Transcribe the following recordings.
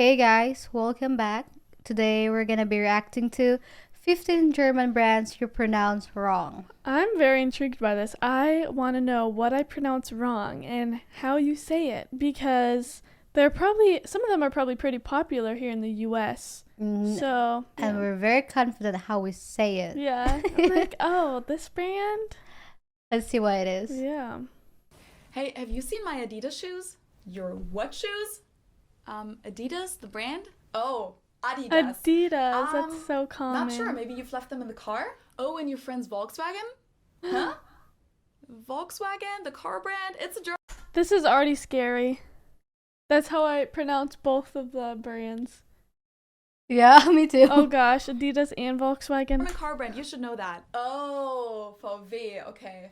Hey guys, welcome back. Today we're gonna be reacting to 15 German brands you pronounce wrong. I'm very intrigued by this. I want to know what I pronounce wrong and how you say it because some of them are probably pretty popular here in the US. So, And we're very confident how we say it. yeah. I'm like, oh, this brand? Let's see what it is. Yeah. Hey, have you seen my Adidas shoes? Your what shoes? Adidas, the brand? Oh, Adidas. Adidas, that's so common. Not sure, maybe you've left them in the car? Oh, and your friend's Volkswagen? Huh? Volkswagen, the car brand? It's a German This is already scary. That's how I pronounce both of the brands. Yeah, me too. Oh gosh, Adidas and Volkswagen. car brand, you should know that. Oh, VW, okay.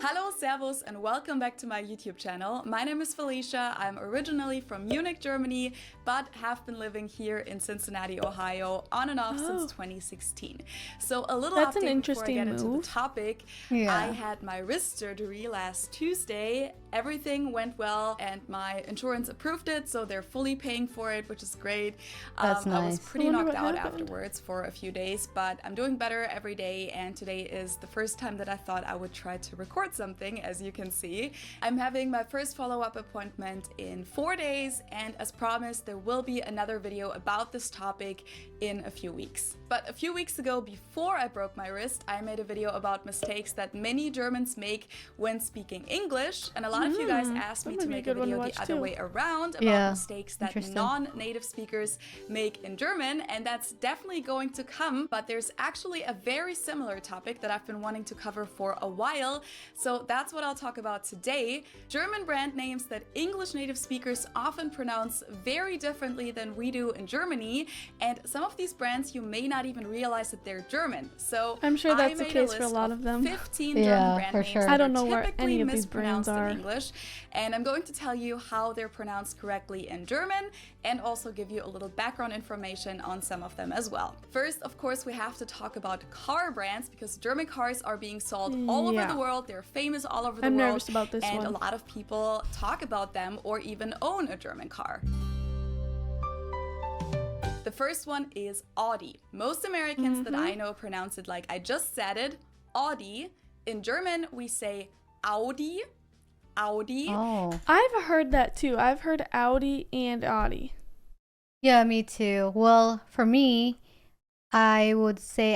Hello, servus, and welcome back to my YouTube channel. My name is Felicia. I'm originally from Munich, Germany, but have been living here in Cincinnati, Ohio, on and off since 2016. So a little That's an update before I interesting get into the move. topic. Yeah. I had my wrist surgery last Tuesday. Everything went well, and my insurance approved it, so they're fully paying for it, which is great. That's I was nice. pretty I wonder knocked what out happened. afterwards for a few days, but I'm doing better every day, and today is the first time that I thought I would try to record something, as you can see. I'm having my first follow-up appointment in 4 days, and as promised, there will be another video about this topic in a few weeks. But a few weeks ago, before I broke my wrist, I made a video about mistakes that many Germans make when speaking English, and a lot of you guys asked me that to might make be a a good one to video watch the other too. way around about Yeah, mistakes that interesting. non-native speakers make in German, and that's definitely going to come, but there's actually a very similar topic that I've been wanting to cover for a while, so that's what I'll talk about today. German brand names that English native speakers often pronounce very differently than we do in Germany, and some of these brands you may not even realize that they're German. So I'm sure that's the I made case a for a list lot of them. 15 Yeah, German brand for names sure. that I don't are know where typically any of these brands mispronounced are. in English, and I'm going to tell you how they're pronounced correctly in German and also give you a little background information on some of them as well. First, of course, we have to talk about car brands because German cars are being sold all over Yeah. the world. They're famous all over the I'm world. nervous about this and one. a lot of people talk about them or even own a German car. The first one is Audi. Most Americans that I know pronounce it like I just said it, Audi. In German, we say Audi. Audi. Oh. I've heard that too. I've heard Audi and Audi. Yeah, me too. Well, for me, I would say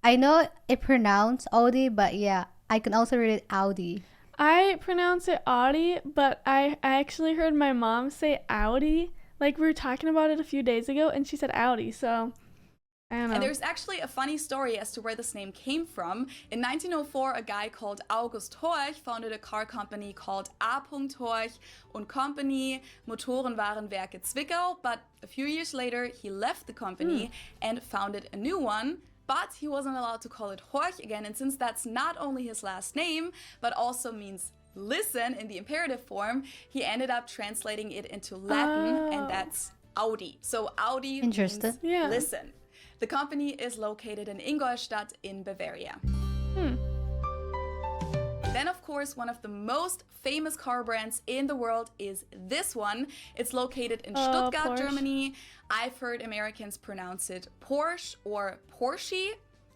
I know it pronounced Audi, but yeah, I can also read it Audi. I pronounce it Audi, but I actually heard my mom say Audi. Like we were talking about it a few days ago, and she said Audi. So I don't know. And there's actually a funny story as to where this name came from. In 1904, a guy called August Horch founded a car company called A. Horch und Company, Motorenwarenwerke Zwickau, but a few years later, he left the company and founded a new one. But he wasn't allowed to call it Horch again, and since that's not only his last name, but also means listen in the imperative form, he ended up translating it into Latin, and that's Audi. So Audi Interesting. means Yeah. listen. The company is located in Ingolstadt in Bavaria. Then, of course, one of the most famous car brands in the world is this one. It's located in Stuttgart, Porsche. Germany. I've heard Americans pronounce it Porsche or Porsche.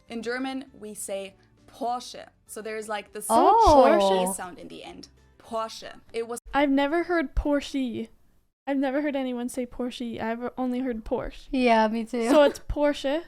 In German, we say Porsche. So there's like this Oh. E sound in the end. Porsche. It was I've never heard Porsche. I've never heard anyone say Porsche. I've only heard Porsche. Yeah, me too. So it's Porsche.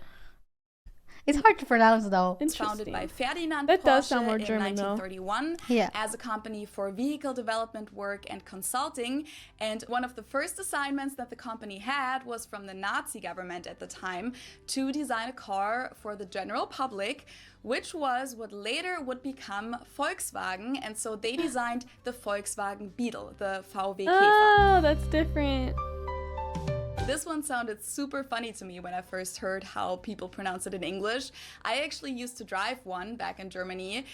It's hard to pronounce though. founded by Interesting. Ferdinand That Porsche does sound more in German, though. 1931 Yeah. as a company for vehicle development work and consulting. And one of the first assignments that the company had was from the Nazi government at the time to design a car for the general public, which was what later would become Volkswagen. And so they designed the Volkswagen Beetle, the VW Käfer. Oh, that's different. This one sounded super funny to me when I first heard how people pronounce it in English. I actually used to drive one back in Germany.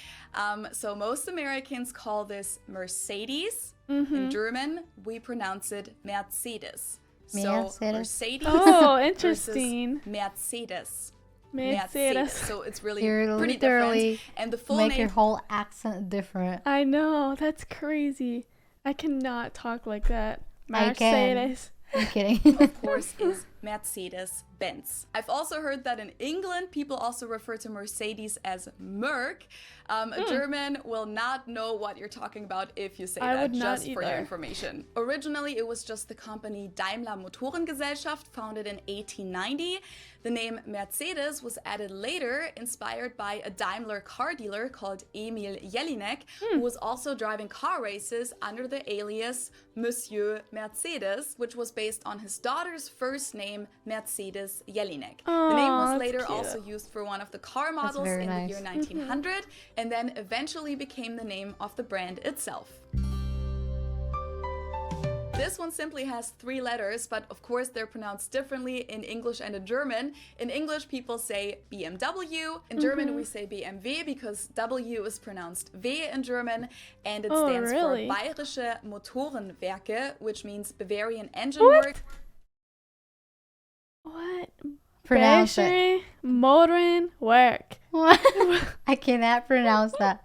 So most Americans call this Mercedes. In German, we pronounce it Mercedes. So Mercedes. Mercedes Oh, versus interesting. Mercedes. Mercedes. So it's really You're pretty literally different. And the full make name your whole accent different. I know, that's crazy. I cannot talk like that. I can. Mercedes. I'm kidding. of course, is Mercedes-Benz. I've also heard that in England, people also refer to Mercedes as Merc. A German will not know what you're talking about if you say I that, would not just for your either. information. Originally, it was just the company Daimler Motorengesellschaft, founded in 1890. The name Mercedes was added later, inspired by a Daimler car dealer called Emil Jelinek, who was also driving car races under the alias Monsieur Mercedes, which was based on his daughter's first name, Mercedes Jelinek. The name Aw, was that's later cute. also used for one of the car models very in nice. the year 1900, and then eventually became the name of the brand itself. This one simply has 3 letters, but of course they're pronounced differently in English and in German. In English, people say BMW. In German, we say BMW because W is pronounced W in German, and it Oh, stands really? for Bayerische Motorenwerke, which means Bavarian Engine What? Work. What? Pronounce it. Bayerische Motorenwerk. What? I cannot pronounce that.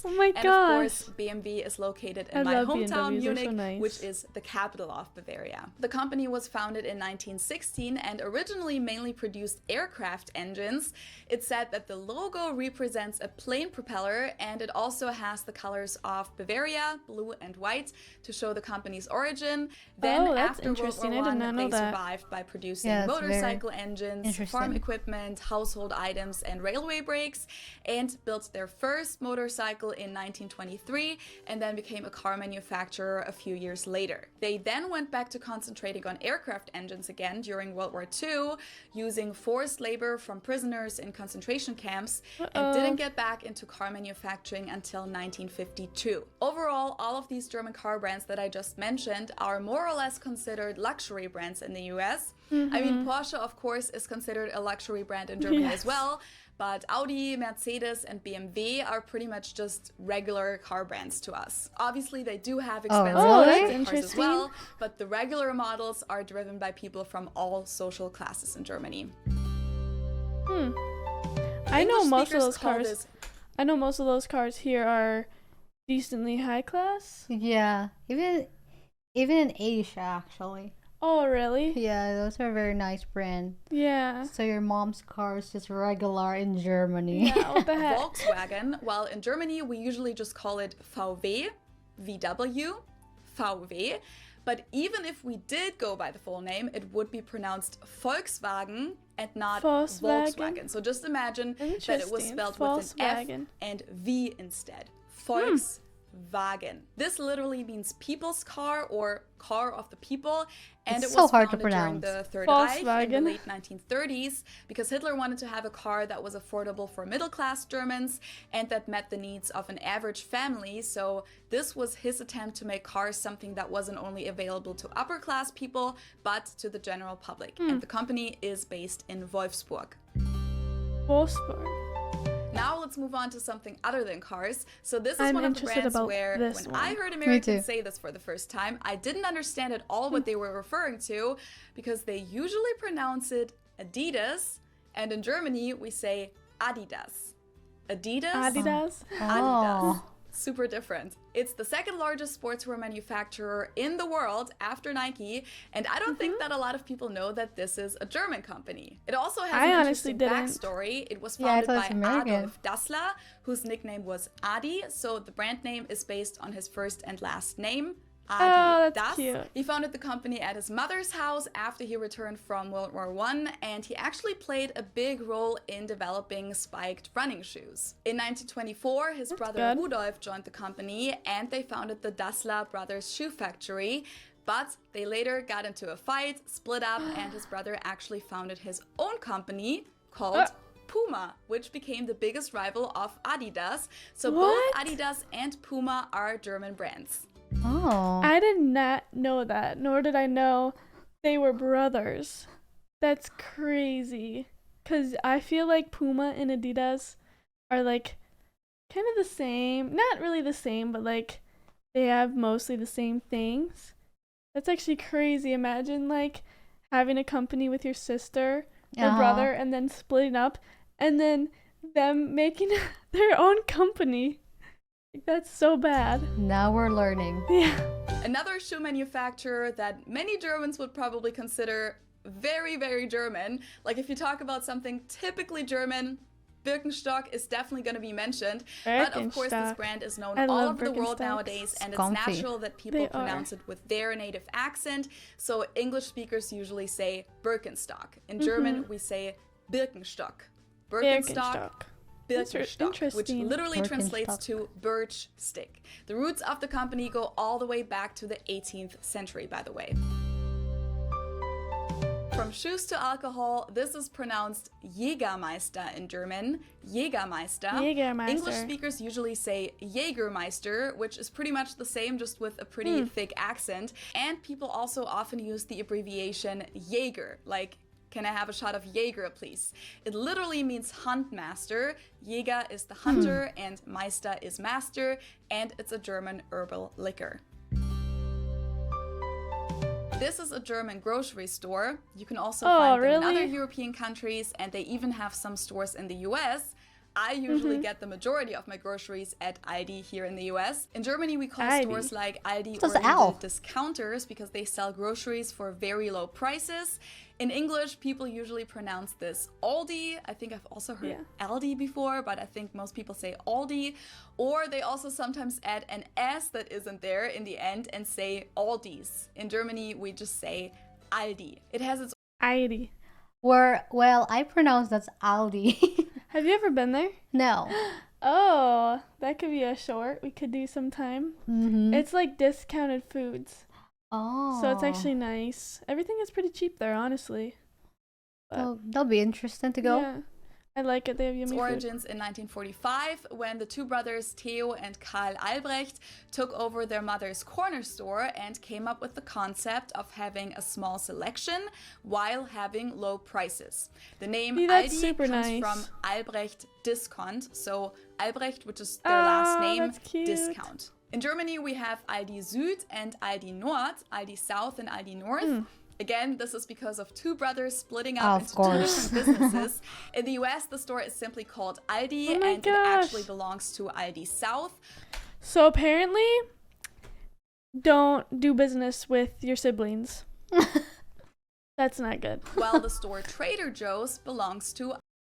Oh my And gosh. of course, BMW is located in I my love hometown, BMWs, they're Munich, so nice. which is the capital of Bavaria. The company was founded in 1916 and originally mainly produced aircraft engines. It's said that the logo represents a plane propeller, and it also has the colors of Bavaria, blue and white, to show the company's origin. Then Oh, that's after World interesting. War I did not know they that. survived by producing Yeah, it's very motorcycle engines, farm interesting. equipment, household items, and railway brakes, and built their first motorcycle in 1923, and then became a car manufacturer a few years later. They then went back to concentrating on aircraft engines again during World War II, using forced labor from prisoners in concentration camps, and didn't get back into car manufacturing until 1952. Overall, all of these German car brands that I just mentioned are more or less considered luxury brands in the US. I mean, Porsche, of course, is considered a luxury brand in Germany as well, but Audi, Mercedes, and BMW are pretty much just regular car brands to us. Obviously, they do have expensive really? That's luxury cars as interesting. well, but the regular models are driven by people from all social classes in Germany. I know English most of speakers those call cars. this- I know most of those cars here are decently high class. Yeah, even in Asia actually. Oh, really? Yeah, those are very nice brand. Yeah. So your mom's car is just regular in Germany. Yeah, what the heck? Volkswagen, well, in Germany, we usually just call it VW, VW, VW. But even if we did go by the full name, it would be pronounced Volkswagen and not Volkswagen? Volkswagen. So just imagine that it was Interesting. spelled with an F Volkswagen. and V instead. Volkswagen. This literally means people's car or car of the people, and It's it so was hard to founded during pronounce. the Third Reich in the Volkswagen. late 1930s because Hitler wanted to have a car that was affordable for middle-class Germans and that met the needs of an average family. So this was his attempt to make cars something that wasn't only available to upper-class people, but to the general public. And the company is based in Wolfsburg. Wolfsburg. Now let's move on to something other than cars. So this is I'm one of the interested brands about where this when one. I heard too. Americans say this for the first time, I didn't understand at all what they were referring to because they usually pronounce it Adidas, and in Germany we say Adidas. Adidas? Adidas. Adidas. Oh. Super different. It's the second largest sportswear manufacturer in the world after Nike, and I don't think that a lot of people know that this is a German company. It also has I an honestly interesting didn't. backstory. It was Yeah, I founded thought by it's American. Adolf Dassler, whose nickname was Adi, so the brand name is based on his first and last name. Adi Oh, that's Das. cute. He founded the company at his mother's house after he returned from World War I, and he actually played a big role in developing spiked running shoes. In 1924, his brother good. Rudolf joined the company, and they founded the Dassler Brothers Shoe Factory. But they later got into a fight, split up, and his brother actually founded his own company called Puma, which became the biggest rival of Adidas. So both What? Adidas and Puma are German brands. Oh. I did not know that, nor did I know they were brothers. That's crazy. Because I feel like Puma and Adidas are like kind of the same. Not really the same, but like they have mostly the same things. That's actually crazy. Imagine like having a company with your sister their brother and then splitting up and then them making their own company. That's so bad. Now we're learning. Yeah. Another shoe manufacturer that many Germans would probably consider very, very German. Like if you talk about something typically German, Birkenstock is definitely going to be mentioned. But of course, this brand is known all over the world nowadays, and it's natural that people pronounce it with their native accent. So English speakers usually say Birkenstock. In German, we say Birkenstock. Birkenstock. Birkenstock, which literally translates to birch stick. The roots of the company go all the way back to the 18th century, by the way. From shoes to alcohol, this is pronounced Jägermeister in German. Jägermeister. English speakers usually say Jägermeister, which is pretty much the same, just with a pretty thick accent. And people also often use the abbreviation Jäger, like, can I have a shot of Jaeger, please? It literally means hunt master. Jäger is the hunter, and Meister is master, and it's a German herbal liquor. This is a German grocery store. You can also find them in other European countries, and they even have some stores in the US. I usually get the majority of my groceries at Aldi here in the US. In Germany, we call stores like Aldi or Lidl discounters because they sell groceries for very low prices. In English, people usually pronounce this Aldi. I think I've also heard Aldi before, but I think most people say Aldi. Or they also sometimes add an S that isn't there in the end and say Aldis. In Germany, we just say Aldi. It has its Aldi. Well, I pronounce that's Aldi. Have you ever been there? No. Oh, that could be a short we could do sometime. It's like discounted foods. Oh. So it's actually nice. Everything is pretty cheap there, honestly. Oh, that'll be interesting to go. Yeah. I like it. They have yummy origins in 1945 when the two brothers Theo and Karl Albrecht took over their mother's corner store and came up with the concept of having a small selection while having low prices. The name Aldi comes from Albrecht Discount, so Albrecht, which is their last name, discount. In Germany, we have Aldi Süd and Aldi Nord, Aldi South and Aldi North. Again, this is because of two brothers splitting up into two different businesses. In the US, the store is simply called Aldi, and it actually belongs to Aldi South. So apparently, don't do business with your siblings. That's not good. While the store Trader Joe's belongs to